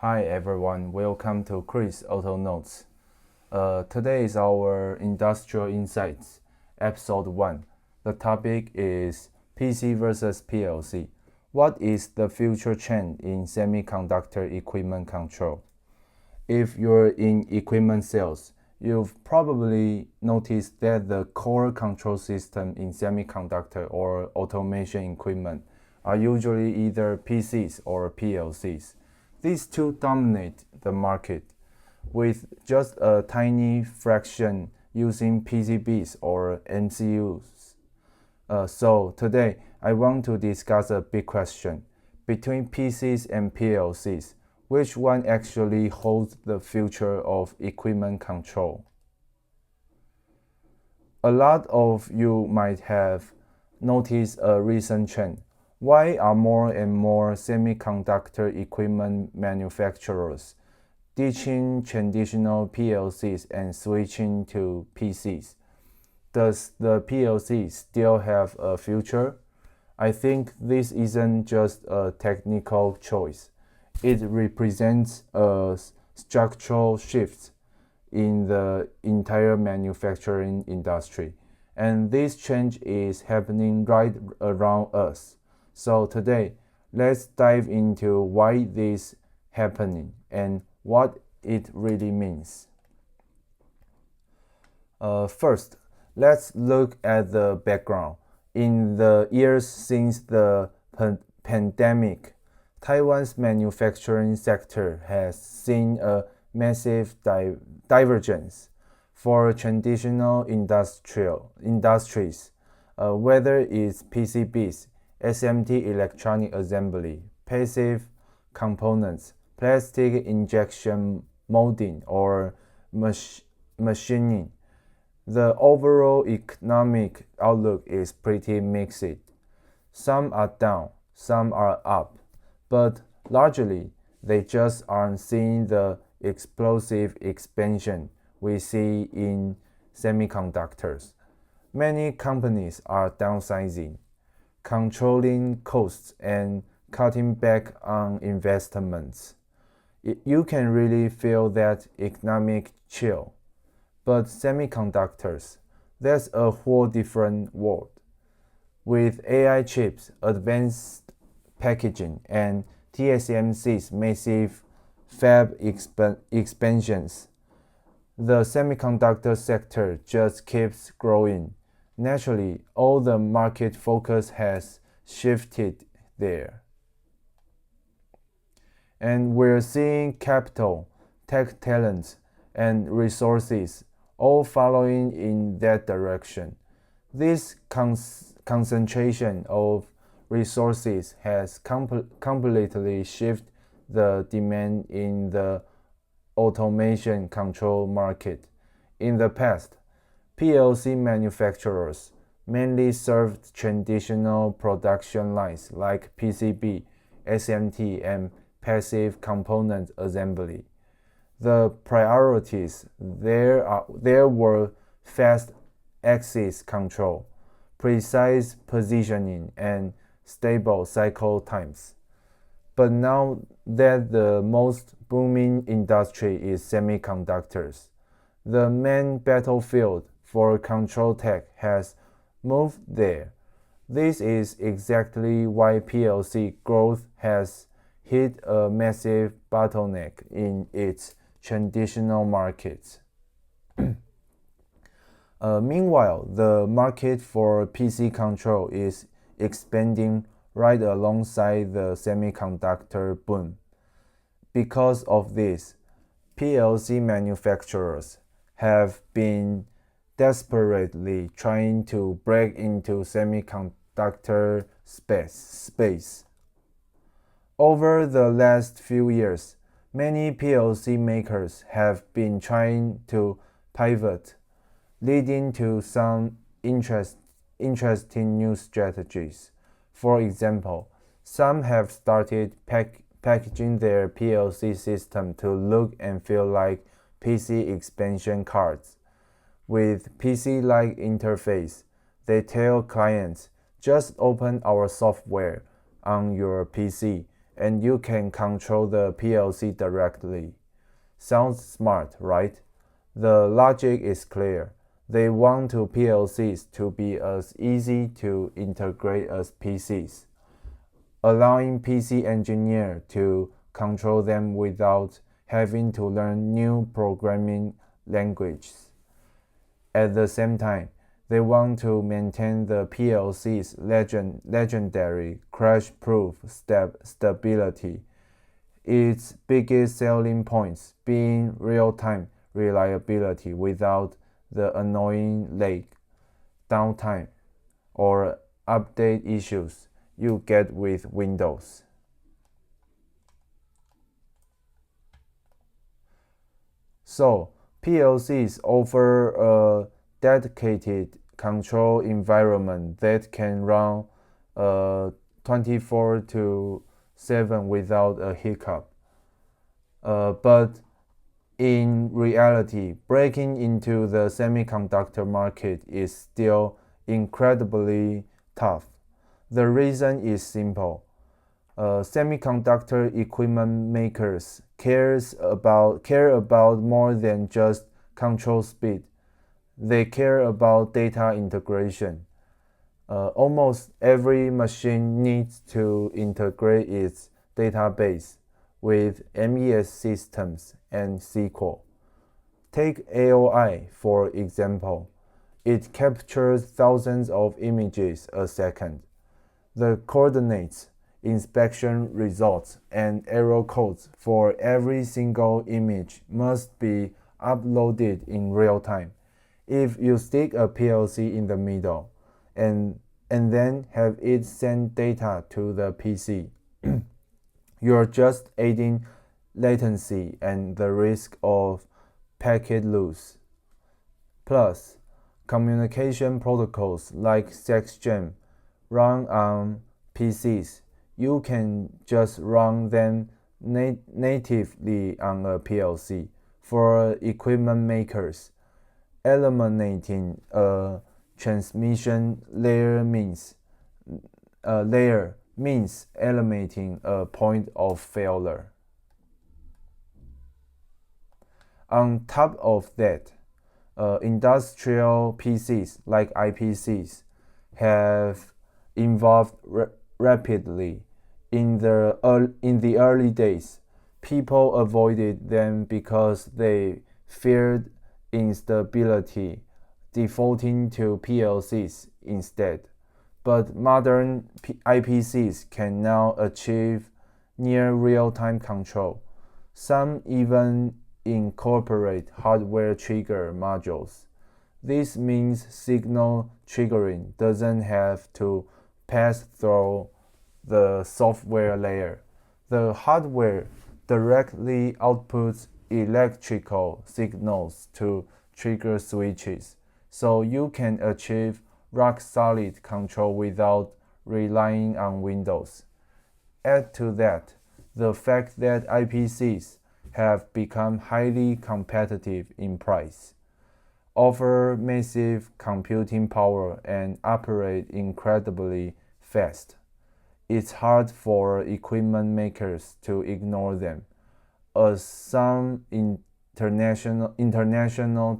Hi everyone, welcome to Chris Auto Notes. Today is our Industrial Insights, Episode 1. The topic is PC versus PLC. What is the future trend in semiconductor equipment control? If you're in equipment sales, you've probably noticed that the core control system in semiconductor or automation equipment are usually either PCs or PLCs. These two dominate the market, with just a tiny fraction using PCBs or MCUs. So today, I want to discuss a big question. Between PCs and PLCs, which one actually holds the future of equipment control? A lot of you might have noticed a recent trend. Why are more and more semiconductor equipment manufacturers ditching traditional PLCs and switching to PCs? Does the PLC still have a future? I think this isn't just a technical choice. It represents a structural shift in the entire manufacturing industry. And this change is happening right around us. So today, let's dive into why this is happening and what it really means. First, let's look at the background. In the years since the pandemic, Taiwan's manufacturing sector has seen a massive divergence. For traditional industries, whether it's PCBs, SMT electronic assembly, passive components, plastic injection molding, or machining, the overall economic outlook is pretty mixed. Some are down, some are up, but largely they just aren't seeing the explosive expansion we see in semiconductors. Many companies are downsizing, controlling costs, and cutting back on investments. You can really feel that economic chill. But semiconductors, that's a whole different world. With AI chips, advanced packaging, and TSMC's massive fab expansions, the semiconductor sector just keeps growing. Naturally, all the market focus has shifted there. And we're seeing capital, tech talent, and resources all following in that direction. This concentration of resources has completely shifted the demand in the automation control market. In the past, PLC manufacturers mainly served traditional production lines like PCB, SMT, and passive component assembly. The priorities there were fast axis control, precise positioning, and stable cycle times. But now that the most booming industry is semiconductors, the main battlefield for control tech has moved there. This is exactly why PLC growth has hit a massive bottleneck in its traditional markets. Meanwhile, the market for PC control is expanding right alongside the semiconductor boom. Because of this, PLC manufacturers have been desperately trying to break into semiconductor space. Over the last few years, many PLC makers have been trying to pivot, leading to some interesting new strategies. For example, some have started packaging their PLC system to look and feel like PC expansion cards. With PC-like interface, they tell clients, just open our software on your PC and you can control the PLC directly. Sounds smart, right? The logic is clear. They want PLCs to be as easy to integrate as PCs, allowing PC engineers to control them without having to learn new programming languages. At the same time, they want to maintain the PLC's legendary crash-proof stability, its biggest selling points being real-time reliability without the annoying lag, downtime, or update issues you get with Windows. So, PLCs offer a dedicated control environment that can run 24/7 without a hiccup. But in reality, breaking into the semiconductor market is still incredibly tough. The reason is simple. Semiconductor equipment makers care about more than just control speed. They care about data integration. Almost every machine needs to integrate its database with MES systems and SQL. Take AOI for example. It captures thousands of images a second. The coordinates, inspection results, and error codes for every single image must be uploaded in real time. If you stick a PLC in the middle and then have it send data to the PC, you're just adding latency and the risk of packet loss. Plus, communication protocols like SexGen run on PCs. You can just run them natively on a PLC. For equipment makers, eliminating a transmission layer means eliminating a point of failure. On top of that, industrial PCs like IPCs have evolved rapidly. In the early days, people avoided them because they feared instability, defaulting to PLCs instead. But modern IPCs can now achieve near real-time control. Some even incorporate hardware trigger modules. This means signal triggering doesn't have to pass through the software layer. The hardware directly outputs electrical signals to trigger switches, so you can achieve rock-solid control without relying on Windows. Add to that the fact that IPCs have become highly competitive in price, offer massive computing power, and operate incredibly fast. It's hard for equipment makers to ignore them. As some international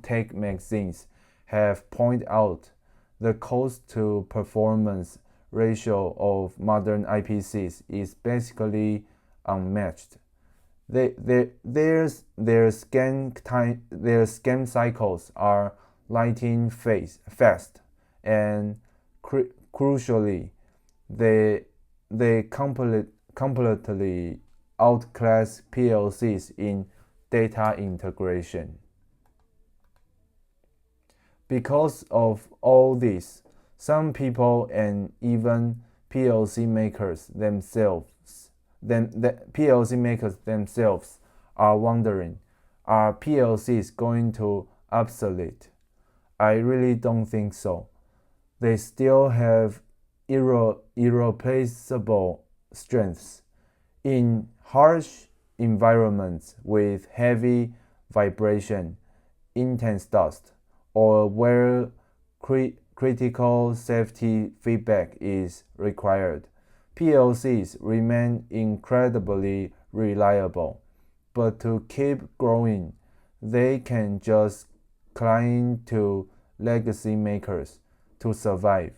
tech magazines have pointed out, the cost-to-performance ratio of modern IPCs is basically unmatched. Their scan cycles are lightning fast, and crucially, they completely outclass PLCs in data integration. Because of all this, some people and even PLC makers themselves are wondering, are PLCs going to obsolete? I really don't think so. They still have irreplaceable strengths. In harsh environments with heavy vibration, intense dust, or where critical safety feedback is required, PLCs remain incredibly reliable, but to keep growing, they can just cling to legacy makers to survive.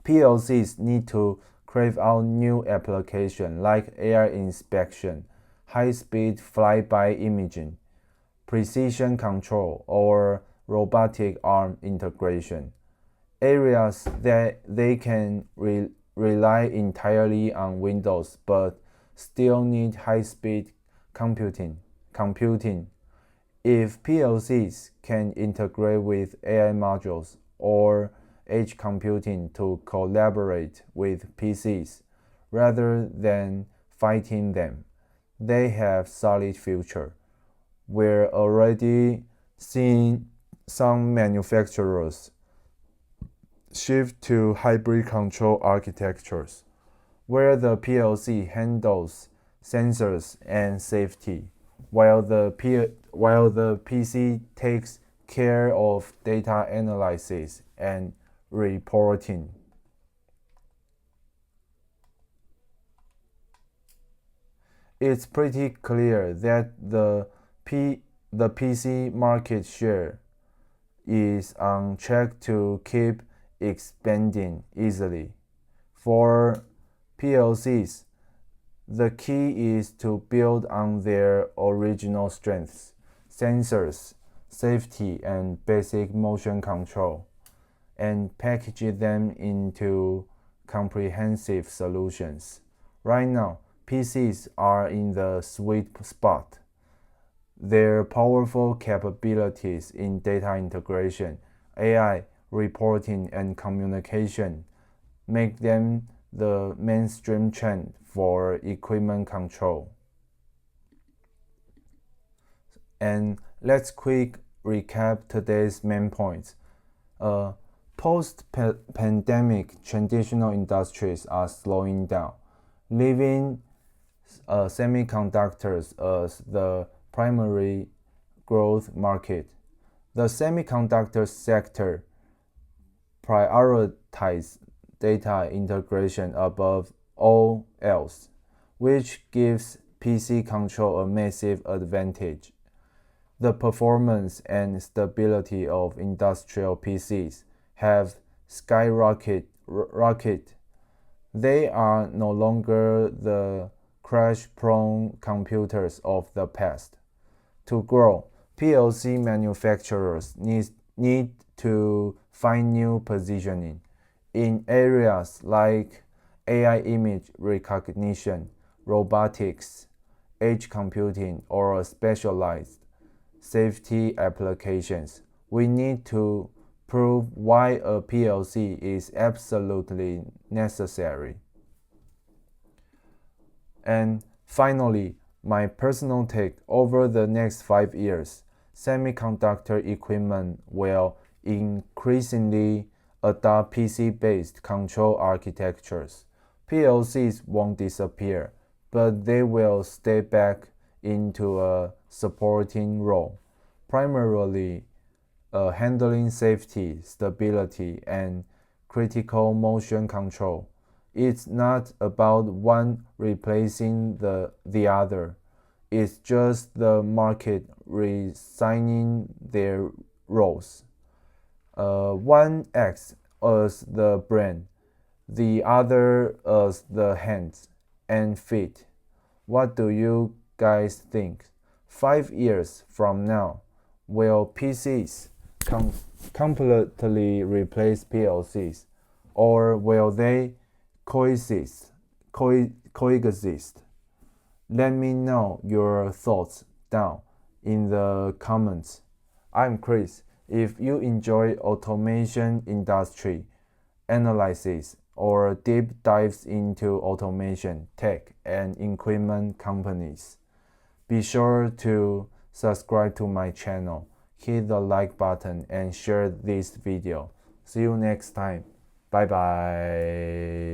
PLCs need to crave out new applications like AI inspection, high-speed flyby imaging, precision control, or robotic arm integration, areas that they can rely entirely on Windows but still need high-speed computing. If PLCs can integrate with AI modules or edge computing to collaborate with PCs rather than fighting them, they have solid future. We're already seeing some manufacturers shift to hybrid control architectures, where the PLC handles sensors and safety, while the PC takes care of data analysis and reporting. It's pretty clear that the PC market share is on track to keep expanding easily. For PLCs, the key is to build on their original strengths, sensors, safety, and basic motion control, and package them into comprehensive solutions. Right now, PCs are in the sweet spot. Their powerful capabilities in data integration, AI, reporting, and communication make them the mainstream trend for equipment control. And let's quick recap today's main points. Post-pandemic, traditional industries are slowing down, leaving semiconductors as the primary growth market. The semiconductor sector prioritizes data integration above all else, which gives PC control a massive advantage. The performance and stability of industrial PCs have skyrocketed. They are no longer the crash-prone computers of the past. To grow, PLC manufacturers need to find new positioning in areas like AI image recognition, robotics, edge computing, or specialized safety applications. We need to prove why a PLC is absolutely necessary. And finally, my personal take: over the next 5 years, semiconductor equipment will increasingly adopt PC-based control architectures. PLCs won't disappear, but they will step back into a supporting role, primarily handling safety, stability, and critical motion control. It's not about one replacing the other. It's just the market resigning their roles. One acts as the brain, the other as the hands and feet. What do you guys think? 5 years from now, will PCs completely replace PLCs, or will they coexist? Let me know your thoughts down in the comments. I'm Chris. If you enjoy automation industry analysis or deep dives into automation, tech, and equipment companies, be sure to subscribe to my channel, hit the like button, and share this video. See you next time. Bye bye.